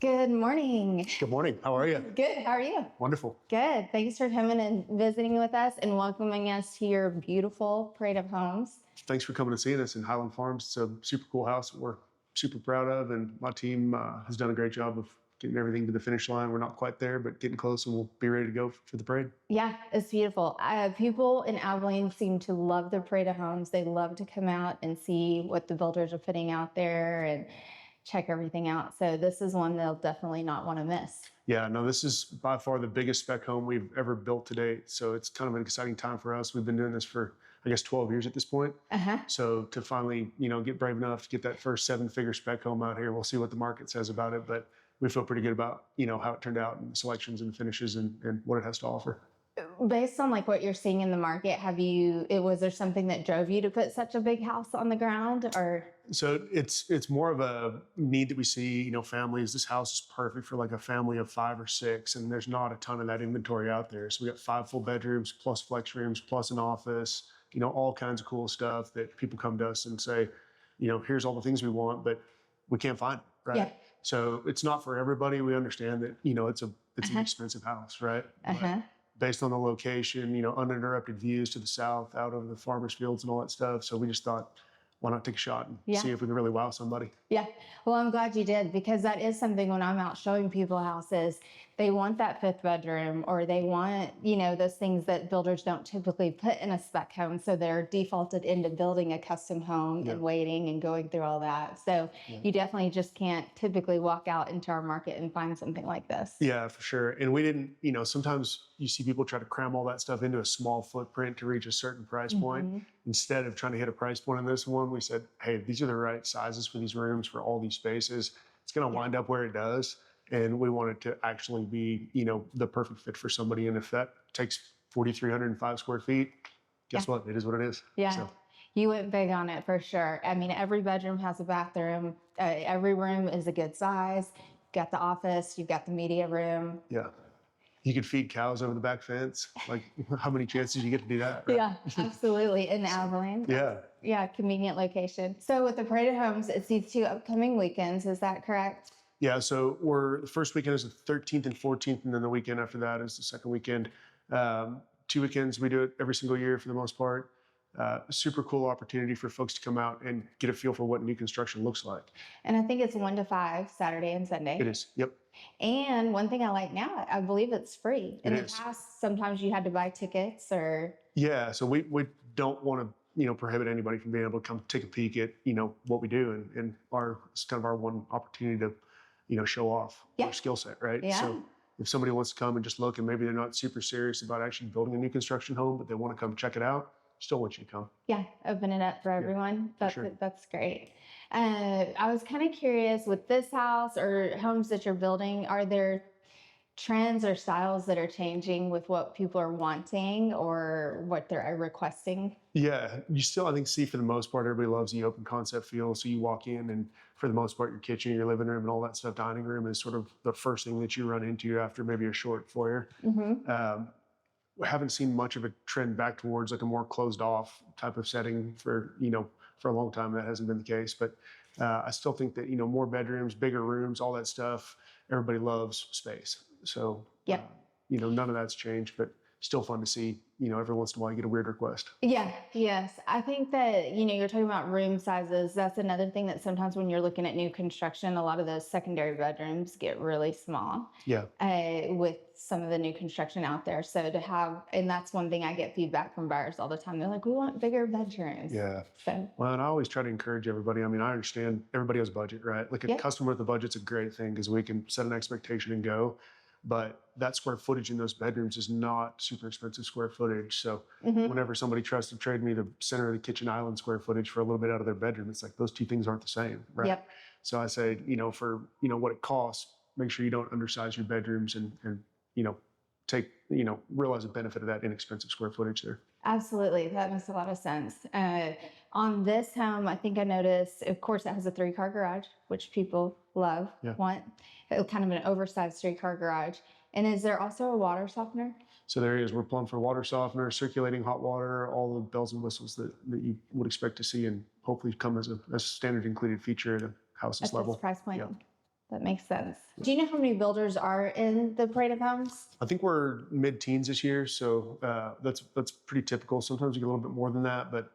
Good morning. Good morning. How are you? Good. How are you? Wonderful. Good. Thanks for coming and visiting with us and welcoming us to your beautiful parade of homes. Thanks for coming and seeing us in Highland Farms. It's a super cool house that we're super proud of, and my team has done a great job of getting everything to the finish line. We're not quite there, but getting close, and we'll be ready to go for the parade. Yeah, it's beautiful. People in Abilene seem to love the parade of homes. They love to come out and see what the builders are putting out there and check everything out. So this is one they'll definitely not want to miss. Yeah, no, this is by far the biggest spec home we've ever built to date. So it's kind of an exciting time for us. We've been doing this for, I guess, 12 years at this point. So to finally, get brave enough to get that first 7-figure spec home out here, we'll see what the market says about it. But we feel pretty good about, how it turned out and the selections and the finishes and what it has to offer. Based on like what you're seeing in the market, was there something that drove you to put such a big house on the ground, or? So it's more of a need that we see, families. This house is perfect for like a family of 5 or 6, and there's not a ton of that inventory out there. So we got 5 full bedrooms plus flex rooms plus an office, all kinds of cool stuff that people come to us and say, here's all the things we want, but we can't find it, right? Yeah. So it's not for everybody. We understand that, it's an expensive house, right? But based on the location, uninterrupted views to the south, out over the farmers' fields and all that stuff. So we just thought, why not take a shot and see if we can really wow somebody? Yeah. Well, I'm glad you did, because that is something when I'm out showing people houses, they want that 5th bedroom, or they want, those things that builders don't typically put in a spec home. So they're defaulted into building a custom home and waiting and going through all that. So you definitely just can't typically walk out into our market and find something like this. Yeah, for sure. And we didn't, sometimes you see people try to cram all that stuff into a small footprint to reach a certain price point. Instead of trying to hit a price point on this one, we said, hey, these are the right sizes for these rooms, for all these spaces. It's going to wind up where it does. And we want it to actually be, the perfect fit for somebody. And if that takes 4,305 square feet, guess what? It is what it is. Yeah. So. You went big on it for sure. I mean, every bedroom has a bathroom. Every room is a good size. You've got the office. You've got the media room. Yeah. You could feed cows over the back fence. Like, how many chances you get to do that? Right? Yeah, absolutely. In Abilene. Yeah. Yeah, convenient location. So with the Parade of Homes, it's these 2 upcoming weekends. Is that correct? Yeah, so the first weekend is the 13th and 14th, and then the weekend after that is the second weekend. 2 weekends, we do it every single year for the most part. Super cool opportunity for folks to come out and get a feel for what new construction looks like. And I think it's 1 to 5, Saturday and Sunday. It is, yep. And one thing I like now, I believe it's free. In the past, sometimes you had to buy tickets or... Yeah, so we don't want to, prohibit anybody from being able to come take a peek at, what we do. And it's kind of our one opportunity to, show off our skill set, right? Yeah. So if somebody wants to come and just look, and maybe they're not super serious about actually building a new construction home, but they want to come check it out, still want you to come. Yeah, open it up for everyone. That's great. I was kind of curious with this house or homes that you're building, are there trends or styles that are changing with what people are wanting or what they're requesting? Yeah, you still, I think, see for the most part, everybody loves the open concept feel. So you walk in and for the most part, your kitchen, your living room and all that stuff, dining room is sort of the first thing that you run into after maybe a short foyer. We haven't seen much of a trend back towards like a more closed off type of setting for a long time. That hasn't been the case, but I still think that, more bedrooms, bigger rooms, all that stuff, everybody loves space. So, none of that's changed, but still fun to see, every once in a while you get a weird request. Yeah. Yes. I think that, you're talking about room sizes. That's another thing that sometimes when you're looking at new construction, a lot of those secondary bedrooms get really small. Yeah. With some of the new construction out there. So and that's one thing I get feedback from buyers all the time. They're like, we want bigger bedrooms. Yeah. So. Well, and I always try to encourage everybody. I mean, I understand everybody has a budget, right? Like a customer with a budget's a great thing because we can set an expectation and go. But that square footage in those bedrooms is not super expensive square footage. So whenever somebody tries to trade me the center of the kitchen island square footage for a little bit out of their bedroom, it's like those two things aren't the same, right? Yep. So I say, for what it costs, make sure you don't undersize your bedrooms and take, realize the benefit of that inexpensive square footage there. Absolutely. That makes a lot of sense. On this home, I think I noticed, of course, it has a 3-car garage, which people want. Kind of an oversized 3-car garage. And is there also a water softener? So there is. We're plumbed for water softener, circulating hot water, all the bells and whistles that you would expect to see and hopefully come as a standard included feature at a house's level. This price point. Yeah. That makes sense. Do you know how many builders are in the parade of homes? I think we're mid-teens this year, so that's pretty typical. Sometimes we get a little bit more than that, but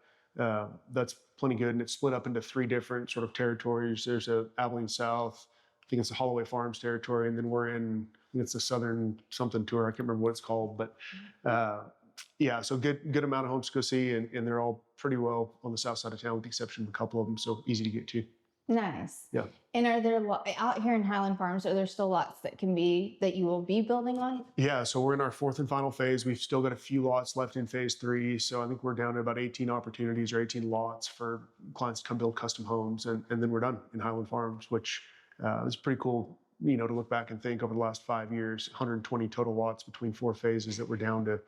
that's plenty good. And it's split up into three different sort of territories. There's a Abilene South, I think it's the Highland Farms territory, and then we're in, I think it's the Southern something tour. I can't remember what it's called, but yeah, so good amount of homes to go see, and they're all pretty well on the south side of town, with the exception of a couple of them, so easy to get to. Nice. Yeah. And are there out here in Highland Farms, are there still lots that you will be building on? Yeah, so we're in our fourth and final phase. We've still got a few lots left in phase 3. So I think we're down to about 18 opportunities or 18 lots for clients to come build custom homes. And then we're done in Highland Farms, which is pretty cool, to look back and think over the last 5 years, 120 total lots between 4 phases that we're down to,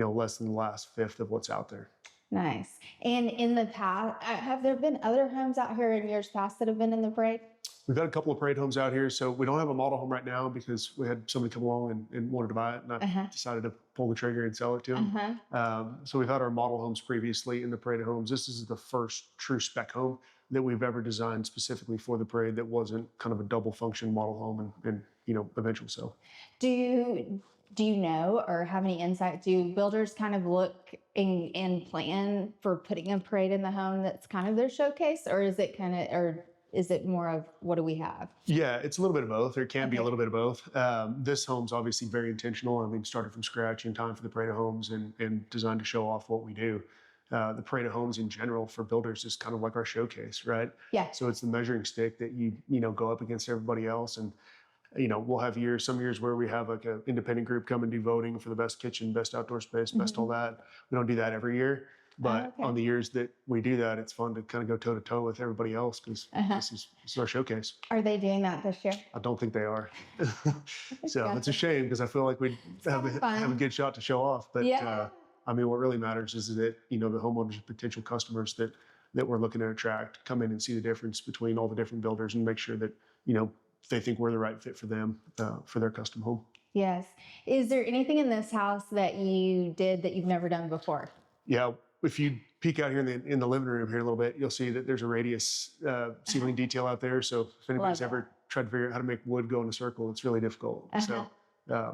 less than the last fifth of what's out there. Nice. And in the past, have there been other homes out here in years past that have been in the parade? We've got a couple of parade homes out here. So we don't have a model home right now because we had somebody come along and wanted to buy it. And I decided to pull the trigger and sell it to them. So we've had our model homes previously in the parade homes. This is the first true spec home that we've ever designed specifically for the parade that wasn't kind of a double function model home and eventual sale. Do you know or have any insight? Do builders kind of look and plan for putting a parade in the home that's kind of their showcase, or is it more of what do we have? Yeah, it's a little bit of both. There can be a little bit of both. This home's obviously very intentional. I think started from scratch in time for the parade of homes and designed to show off what we do. The parade of homes in general for builders is kind of like our showcase, right? Yeah. So it's the measuring stick that you go up against everybody else. And we'll have some years where we have like an independent group come and do voting for the best kitchen, best outdoor space, best all that. We don't do that every year, but on the years that we do that, it's fun to kind of go toe to toe with everybody else because this is our showcase. Are they doing that this year? I don't think they are. So it's a shame because I feel like we'd have a good shot to show off. But what really matters is that, the homeowners and potential customers that we're looking to attract come in and see the difference between all the different builders and make sure that, they think we're the right fit for them, for their custom home. Yes. Is there anything in this house that you did that you've never done before? Yeah. If you peek out here in the living room here a little bit, you'll see that there's a radius ceiling detail out there. So if anybody's ever tried to figure out how to make wood go in a circle, it's really difficult. So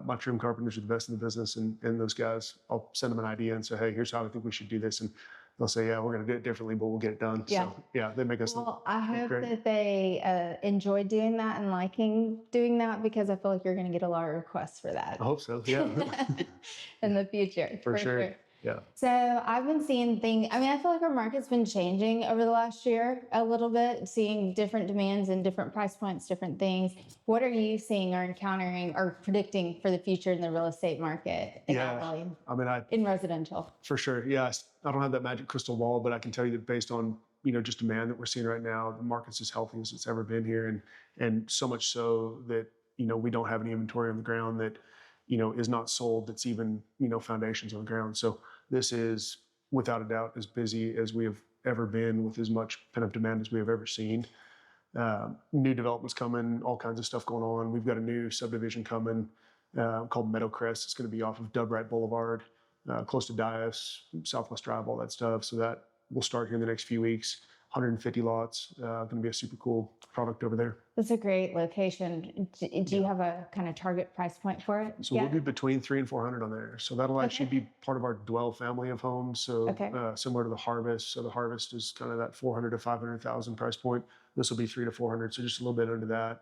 my trim carpenters are the best in the business, and those guys, I'll send them an idea and say, hey, here's how I think we should do this. And they'll say, yeah, we're going to do it differently, but we'll get it done. Yeah. So yeah, they make us Well, I hope great. that they enjoy doing that and liking doing that, because I feel like you're going to get a lot of requests for that. I hope so. Yeah. In the future. For sure. Yeah. So I've been seeing I feel like our market's been changing over the last year a little bit, seeing different demands and different price points, different things. What are you seeing or encountering or predicting for the future in the real estate market in Abilene? In residential? For sure. Yeah. I don't have that magic crystal ball, but I can tell you that based on, just demand that we're seeing right now, the market's as healthy as it's ever been here. And so much so that, we don't have any inventory on the ground that, is not sold, that's even, foundations on the ground. So this is without a doubt as busy as we have ever been, with as much pent-up demand as we have ever seen. New developments coming, all kinds of stuff going on. We've got a new subdivision coming called Meadowcrest. It's going to be off of Dubbright Boulevard, close to Dias, Southwest Drive, all that stuff. So that will start here in the next few weeks. 150 lots, going to be a super cool product over there. That's a great location. Do you have a kind of target price point for it? So we'll be between 300 and 400 on there. So that'll actually be part of our Dwell family of homes. So similar to the Harvest. So the Harvest is kind of that 400 to 500,000 price point. This will be 300 to 400. So just a little bit under that,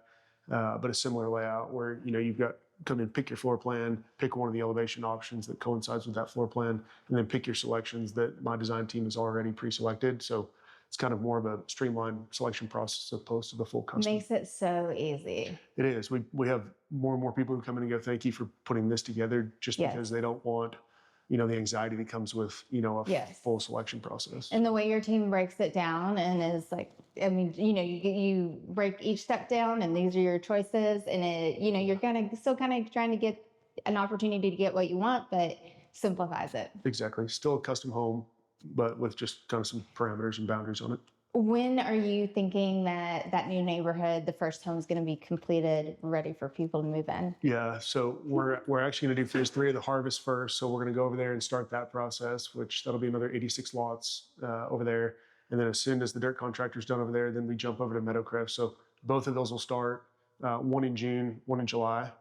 but a similar layout where, you've got come in, pick your floor plan, pick one of the elevation options that coincides with that floor plan, and then pick your selections that my design team has already pre-selected. So it's kind of more of a streamlined selection process as opposed to the full custom. Makes it so easy. It is. We have more and more people who come in and go, thank you for putting this together, just because they don't want, the anxiety that comes with, a full selection process. And the way your team breaks it down and is like, you break each step down and these are your choices, and you're still kind of trying to get an opportunity to get what you want, but simplifies it. Exactly. Still a custom home, but with just kind of some parameters and boundaries on it. When are you thinking that new neighborhood, the first home, is going to be completed, ready for people to move in? Yeah, so we're actually going to do phase 3 of the Harvest first. So we're going to go over there and start that process, which that'll be another 86 lots over there. And then as soon as the dirt contractor's done over there, then we jump over to Meadowcrest. So both of those will start one in June, one in July,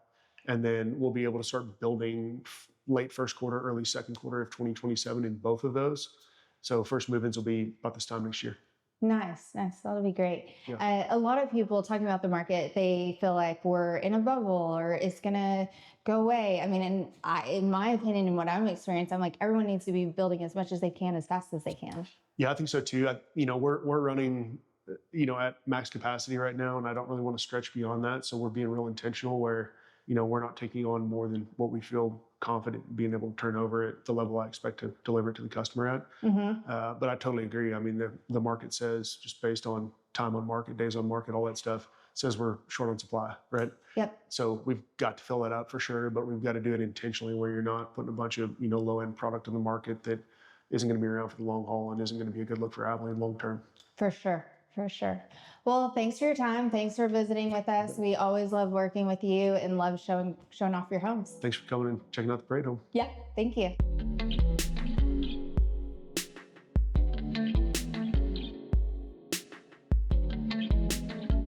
and then we'll be able to start building late first quarter, early second quarter of 2027 in both of those. So first move-ins will be about this time next year. Nice, nice. That'll be great. Yeah. A lot of people talking about the market, they feel like we're in a bubble or it's gonna go away. I mean, in my opinion, and what I'm experiencing, I'm like everyone needs to be building as much as they can, as fast as they can. Yeah, I think so too. We're running, at max capacity right now, and I don't really want to stretch beyond that. So we're being real intentional where, we're not taking on more than what we feel confident in being able to turn over at the level I expect to deliver it to the customer at. But I totally agree. I mean, the market says, just based on time on market, days on market, all that stuff, says we're short on supply, right? Yep. So we've got to fill that up for sure, but we've got to do it intentionally where you're not putting a bunch of, low end product in the market that isn't going to be around for the long haul and isn't going to be a good look for Abilene long term. For sure. For sure. Well, thanks for your time. Thanks for visiting with us. We always love working with you and love showing off your homes. Thanks for coming and checking out the parade home. Yeah. Thank you.